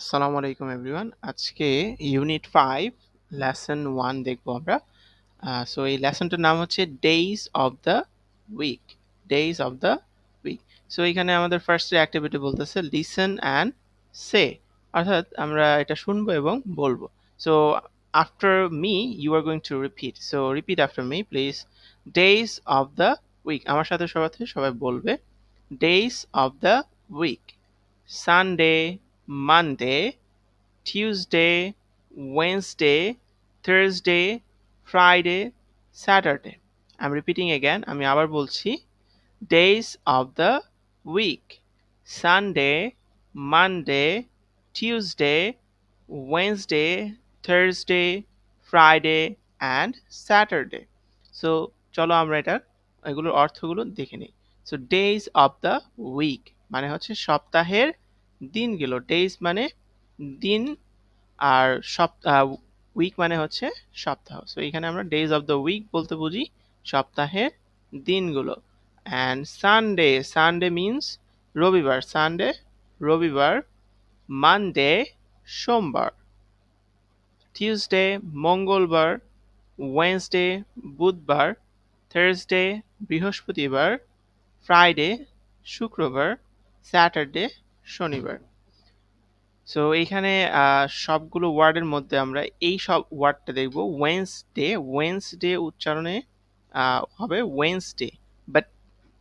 আসসালামু আলাইকুম এভরিওয়ান। আজকে ইউনিট 5 লেসন 1 দেখবো আমরা। সো এই লেসনটার নাম হচ্ছে days of the week. Days of the week. So এখানে আমাদের ফার্স্ট অ্যাক্টিভিটি বলতেছে লিসেন অ্যান্ড সে, অর্থাৎ আমরা এটা শুনবো এবং বলবো। So after me you are going to repeat. So repeat after me please. Days of the week, আমার সাথে সবাই বলবে। Days of the week: Sunday, Monday, Tuesday, Wednesday, Thursday, Friday, Saturday. I'm repeating again. আমি আবার বলছি। Days of the week: Sunday, Monday, Tuesday, Wednesday, Thursday, Friday and Saturday. So চলো আমরা এগুলোর অর্থগুলো দেখে নিই। So days of the week মানে হচ্ছে সপ্তাহের দিনগুলো। ডেজ মানে দিন, আর উইক মানে হচ্ছে সপ্তাহ। সো এখানে আমরা ডেজ অফ দ্য উইক বলতে বুঝি সপ্তাহের দিনগুলো। অ্যান্ড সানডে, সানডে মিনস রবিবার, সানডে রবিবার। মানডে সোমবার। টিউসডে মঙ্গলবার। ওয়েনসডে বুধবার। থার্সডে বৃহস্পতিবার। ফ্রাইডে শুক্রবার। স্যাটারডে শনিবার। সো এইখানে সবগুলো ওয়ার্ডের মধ্যে আমরা এই সব ওয়ার্ডটা দেখব। ওয়েন্সডে, ওয়েন্সডে উচ্চারণে হবে ওয়েন্সডে, বাট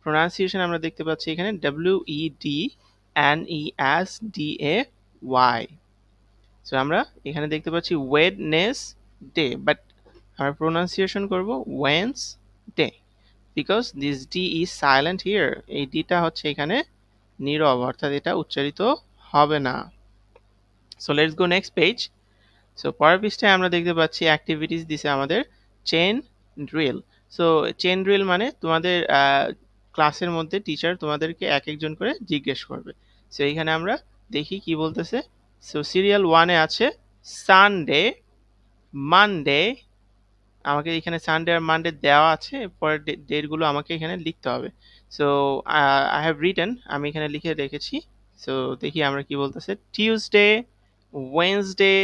প্রোনাউন্সিয়েশন আমরা দেখতে পাচ্ছি এখানে WEDNESDAY। সো আমরা এখানে দেখতে পাচ্ছি ওয়েডনেসডে, বাট আমরা প্রোনাউন্সিয়েশন করব Wednesday, because this D is silent here. এই ডিটা হচ্ছে এখানে নীরব, অর্থাৎ এটা উচ্চারিত হবে না। So let's go next page. So পরের পৃষ্ঠায় আমরা দেখতে পাচ্ছি অ্যাক্টিভিটিস দিছে আমাদের chain drill. So chain drill মানে তোমাদের ক্লাসের মধ্যে টিচার তোমাদেরকে এক একজন করে জিজ্ঞেস করবে। সো এইখানে আমরা দেখি কি বলতেছে। সো সিরিয়াল 1-এ আছে সানডে, মানডে। আমাকে এখানে সানডে আর মানডে দেওয়া আছে, পরের ডেটগুলো আমাকে এখানে লিখতে হবে। সো আই হ্যাভ রিটেন, আমি এখানে লিখে রেখেছি। সো দেখি আমরা কি বলতেছে। Tuesday, Wednesday,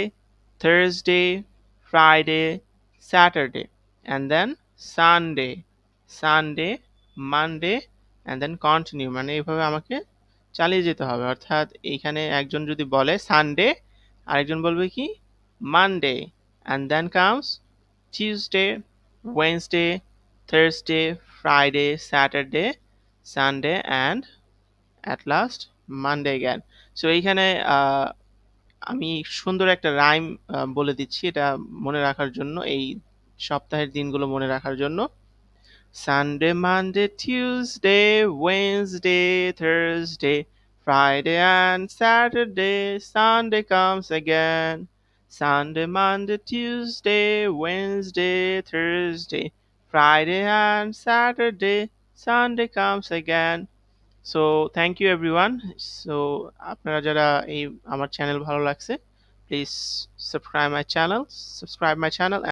Thursday, Friday, Saturday and then Sunday, Sunday, Monday and then continue, মানে এইভাবে আমাকে চালিয়ে যেতে হবে। অর্থাৎ এইখানে একজন যদি বলে সানডে, আরেকজন বলবে কি Monday, and then comes Tuesday, Wednesday, Thursday, Friday, Saturday, Sunday and at last Monday again. So এইখানে আমি সুন্দর একটা রাইম বলে দিচ্ছি এটা মনে রাখার জন্য, এই সপ্তাহের দিনগুলো মনে রাখার জন্য। Sunday, Monday, Tuesday, Wednesday, Thursday, Friday and Saturday, Sunday comes again. Sunday, Monday, Tuesday, Wednesday, Thursday, Friday and Saturday, Sunday comes again. So thank you everyone. So আপনারা যারা এই আমার চ্যানেল ভালো লাগছে, please subscribe my channel